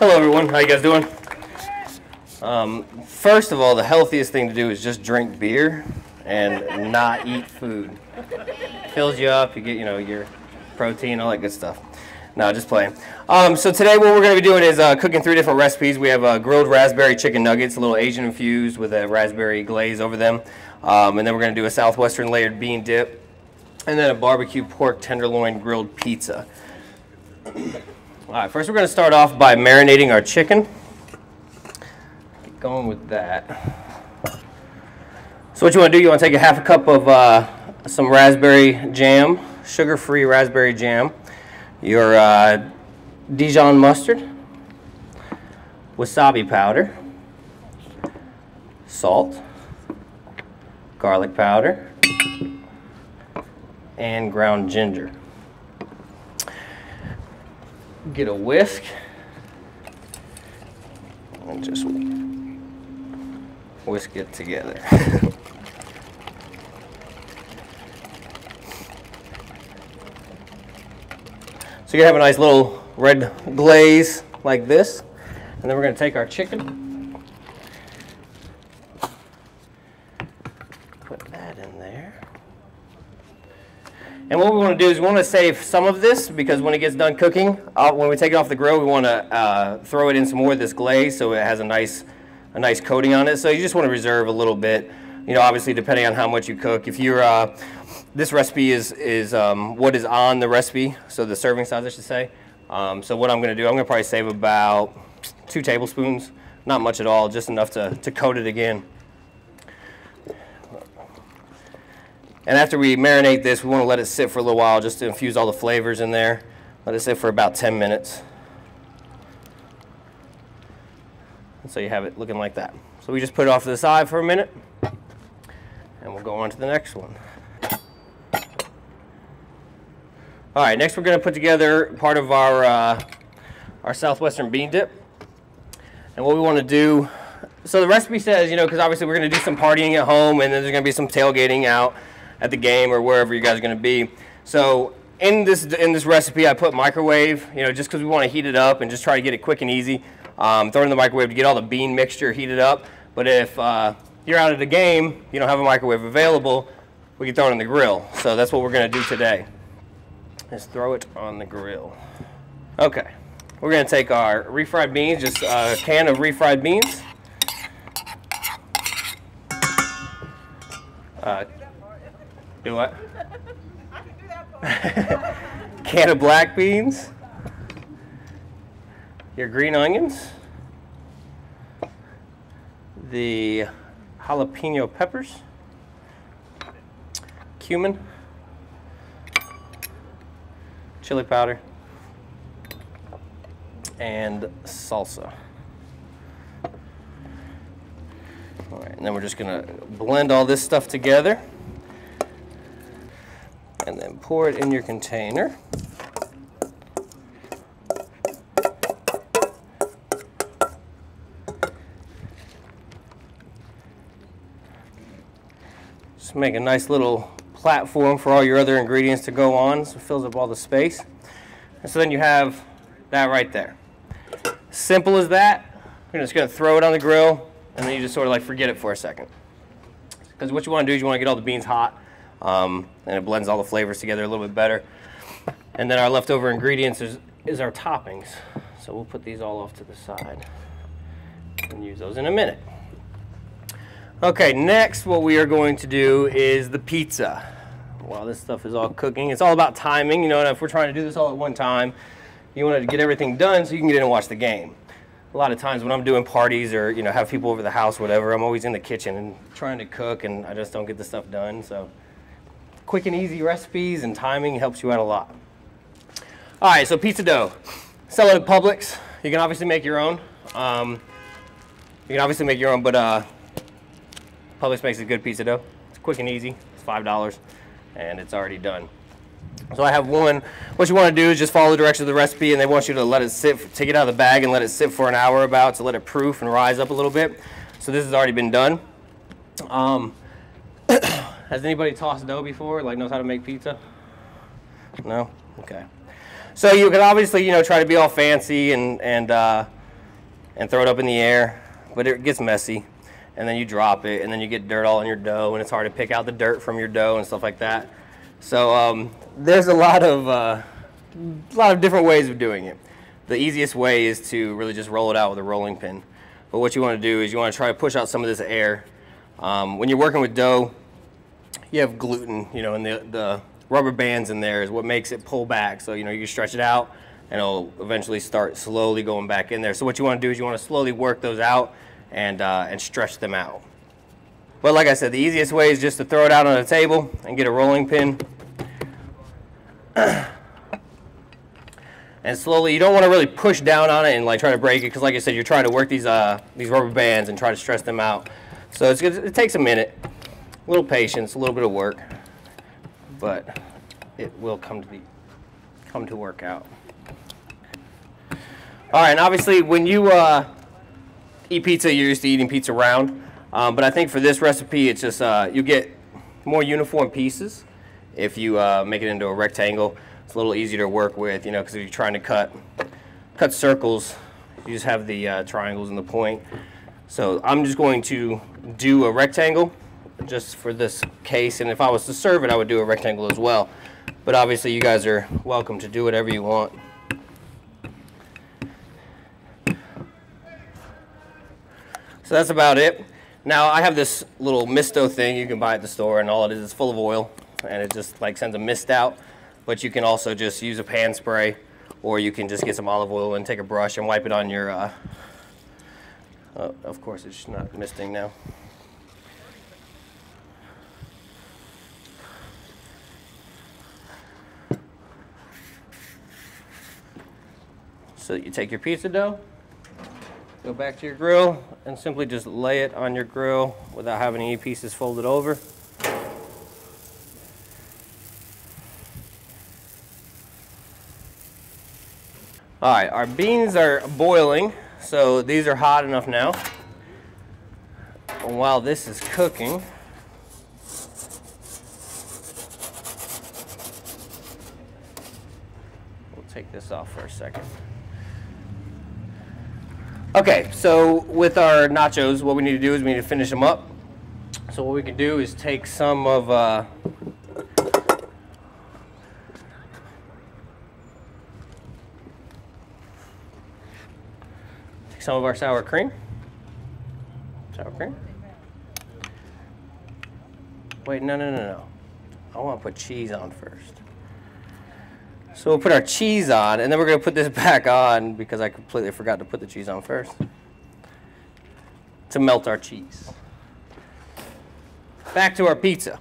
Hello everyone, how you guys doing? First of all, the healthiest thing to do is just drink beer and not eat food. Fills you up, you get, you know, your protein, all that good stuff. No, just playing. So today what we're going to be doing is cooking 3 different recipes. We have grilled raspberry chicken nuggets, a little Asian infused with a raspberry glaze over them. And then we're going to do a Southwestern layered bean dip. And then a barbecue pork tenderloin grilled pizza. All right, first we're going to start off by marinating our chicken. Get going with that. So what you want to do, you want to take a half a cup of some raspberry jam, sugar-free raspberry jam, your Dijon mustard, wasabi powder, salt, garlic powder, and ground ginger. Get a whisk and just whisk it together. So you have a nice little red glaze like this, and then we're going to take our chicken, put that in there. And what we want to do is we want to save some of this because when it gets done cooking, when we take it off the grill, we want to throw it in some more of this glaze so it has a nice coating on it. So you just want to reserve a little bit. You know, obviously depending on how much you cook. If you're this recipe is what is on the recipe, so the serving size I should say. So what I'm going to do, I'm going to probably save about 2 tablespoons, not much at all, just enough to coat it again. And after we marinate this, we want to let it sit for a little while just to infuse all the flavors in there. Let it sit for about 10 minutes. And so you have it looking like that. So we just put it off to the side for a minute, and we'll go on to the next one. All right, next we're going to put together part of our Southwestern bean dip. And what we want to do, so the recipe says, you know, because obviously we're going to do some partying at home, and then there's going to be some tailgating out at the game or wherever you guys are going to be. So in this recipe, I put microwave, you know, just because we want to heat it up and just try to get it quick and easy. Throw it in the microwave to get all the bean mixture heated up. But if you're out at a game, you don't have a microwave available, we can throw it on the grill. So that's what we're going to do today. Let's throw it on the grill. Okay, we're going to take our refried beans, just a can of refried beans. Do what? I can do that part. Can of black beans. Your green onions. The jalapeno peppers. Cumin. Chili powder. And salsa. All right, and then we're just going to blend all this stuff together. And then pour it in your container. Just make a nice little platform for all your other ingredients to go on, so it fills up all the space. And so then you have that right there. Simple as that. You're just going to throw it on the grill, and then you just sort of like forget it for a second. Because what you want to do is you want to get all the beans hot. And it blends all the flavors together a little bit better. And then our leftover ingredients is our toppings. So we'll put these all off to the side and use those in a minute. Okay, next what we are going to do is the pizza. While this stuff is all cooking, it's all about timing. You know, and if we're trying to do this all at one time, you want to get everything done so you can get in and watch the game. A lot of times when I'm doing parties or, you know, have people over the house, whatever, I'm always in the kitchen and trying to cook, and I just don't get the stuff done. So quick and easy recipes and timing helps you out a lot. All right, so pizza dough. Sell it at Publix. You can obviously make your own. But Publix makes a good pizza dough. It's quick and easy. It's $5, and it's already done. So I have one. What you want to do is just follow the directions of the recipe, and they want you to let it sit, take it out of the bag and let it sit for an hour about to let it proof and rise up a little bit. So this has already been done. Has anybody tossed dough before? Like knows how to make pizza? No? Okay. So you can obviously, you know, try to be all fancy and and throw it up in the air, but it gets messy. And then you drop it, and then you get dirt all in your dough, and it's hard to pick out the dirt from your dough and stuff like that. So there's a lot of different ways of doing it. The easiest way is to really just roll it out with a rolling pin. But what you want to do is you want to try to push out some of this air. When you're working with dough, you have gluten, you know, and the rubber bands in there is what makes it pull back. So, you know, you stretch it out, and it'll eventually start slowly going back in there. So what you want to do is you want to slowly work those out and stretch them out. But like I said, the easiest way is just to throw it out on a table and get a rolling pin. And slowly, you don't want to really push down on it and like try to break it, because like I said, you're trying to work these rubber bands and try to stretch them out. So it takes a minute, a little patience, a little bit of work, but it will come to work out. All right, and obviously when you eat pizza, you're used to eating pizza round, but I think for this recipe, it's just you get more uniform pieces if you make it into a rectangle. It's a little easier to work with, you know, because if you're trying to cut circles, you just have the triangles and the point. So I'm just going to do a rectangle just for this case, and if I was to serve it, I would do a rectangle as well. But obviously, you guys are welcome to do whatever you want. So that's about it. Now I have this little misto thing you can buy at the store, and all it is full of oil, and it just like sends a mist out. But you can also just use a pan spray, or you can just get some olive oil and take a brush and wipe it on your, of course it's not misting now. So you take your pizza dough, go back to your grill, and simply just lay it on your grill without having any pieces folded over. All right, our beans are boiling, so these are hot enough now. And while this is cooking, we'll take this off for a second. Okay, so with our nachos, what we need to do is we need to finish them up. So what we can do is take some of our sour cream. Wait, no. I want to put cheese on first. So we'll put our cheese on, and then we're going to put this back on because I completely forgot to put the cheese on first to melt our cheese. Back to our pizza.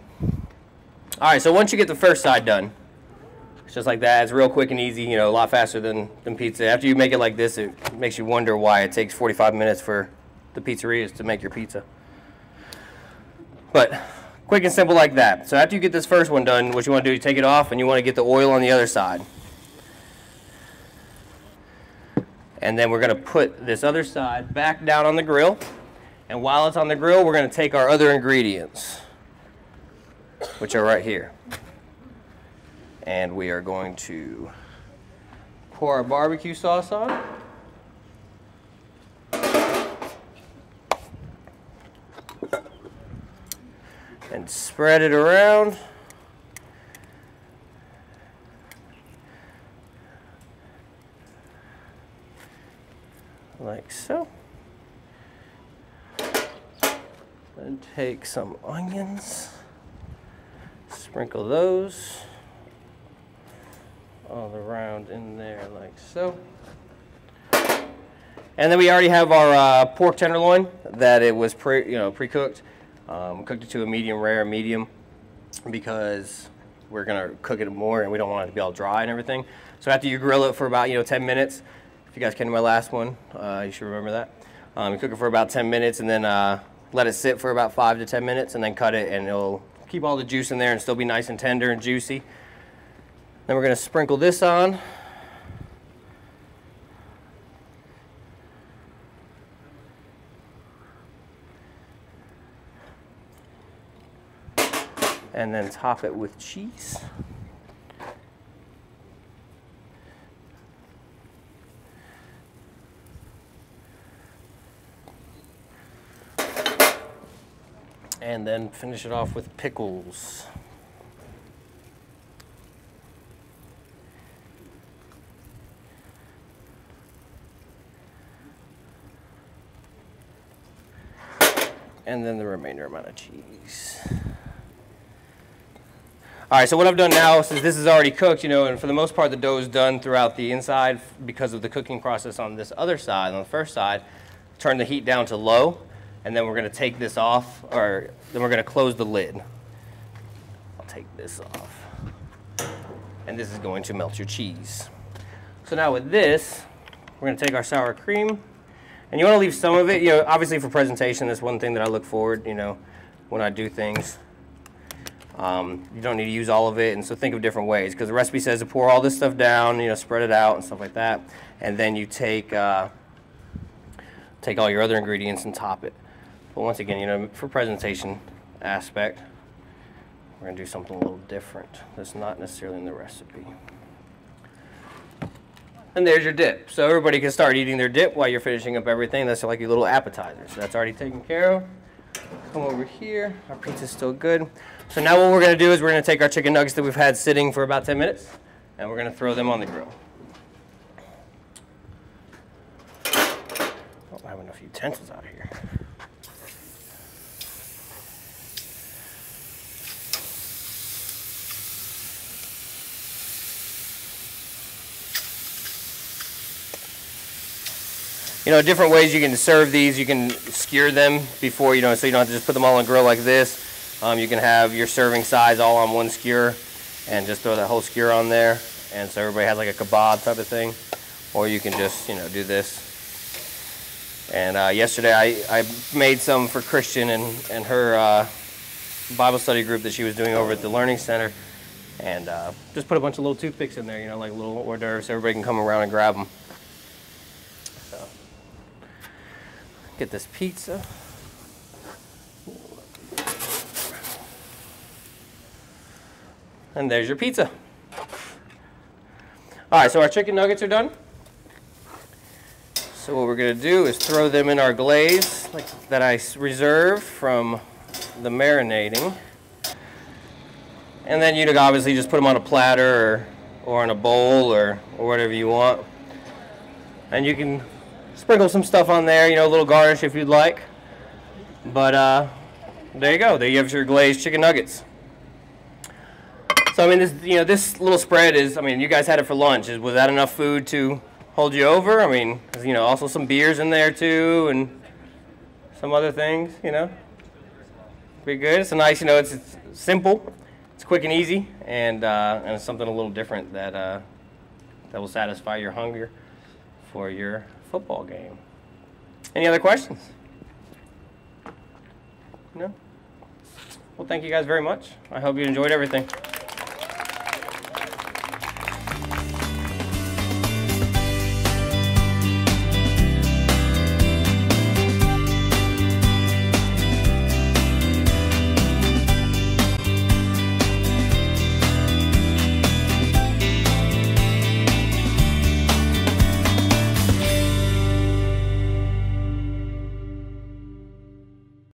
All right, so once you get the first side done, it's just like that. It's real quick and easy, you know, a lot faster than pizza. After you make it like this, it makes you wonder why it takes 45 minutes for the pizzerias to make your pizza. But quick and simple like that. So after you get this first one done, what you want to do is take it off, and you want to get the oil on the other side. And then we're going to put this other side back down on the grill. And while it's on the grill, we're going to take our other ingredients, which are right here. And we are going to pour our barbecue sauce on. And spread it around. Like so. Then take some onions, sprinkle those all around in there like so. And then we already have our pork tenderloin that it was pre-cooked. Cooked it to a medium rare, medium, because we're gonna cook it more and we don't want it to be all dry and everything. So after you grill it for about 10 minutes, if you guys came to my last one, you should remember that. You cook it for about 10 minutes and then let it sit for about 5 to 10 minutes and then cut it, and it'll keep all the juice in there and still be nice and tender and juicy. Then we're gonna sprinkle this on. And then top it with cheese. And then finish it off with pickles. And then the remainder amount of cheese. All right, so what I've done now, since this is already cooked, you know, and for the most part the dough is done throughout the inside because of the cooking process on this other side, on the first side, turn the heat down to low, and then we're gonna take this off, or then we're gonna close the lid. I'll take this off. And this is going to melt your cheese. So now with this, we're gonna take our sour cream, and you wanna leave some of it, you know, obviously for presentation, that's one thing that I look forward, you know, when I do things. You don't need to use all of it, and so think of different ways, because the recipe says to pour all this stuff down, you know, spread it out and stuff like that, and then you take all your other ingredients and top it. But once again, you know, for presentation aspect, we're going to do something a little different that's not necessarily in the recipe. And there's your dip. So everybody can start eating their dip while you're finishing up everything. That's like your little appetizer. So that's already taken care of. Come over here. Our pizza's still good. So now what we're going to do is we're going to take our chicken nuggets that we've had sitting for about 10 minutes, and we're going to throw them on the grill. Oh, I have enough utensils out here. You know, different ways you can serve these. You can skewer them before, you know, so you don't have to just put them all on the grill like this. You can have your serving size all on one skewer and just throw that whole skewer on there. And so everybody has like a kebab type of thing. Or you can just, you know, do this. And yesterday I made some for Christian and her Bible study group that she was doing over at the Learning Center. And just put a bunch of little toothpicks in there, you know, like little hors d'oeuvres, so everybody can come around and grab them. So, get this pizza. And there's your pizza. All right, so our chicken nuggets are done. So what we're gonna do is throw them in our glaze that I reserved from the marinating. And then you'd obviously just put them on a platter or in a bowl or whatever you want. And you can sprinkle some stuff on there, you know, a little garnish if you'd like. But there you go. There you have your glazed chicken nuggets. So I mean, this, you know, this little spread is, I mean, you guys had it for lunch. Was that enough food to hold you over? I mean, you know, also some beers in there too, and some other things, you know. Pretty good. It's a nice, you know, it's simple, it's quick and easy, and it's something a little different that that will satisfy your hunger for your football game. Any other questions? No? Well, thank you guys very much. I hope you enjoyed everything.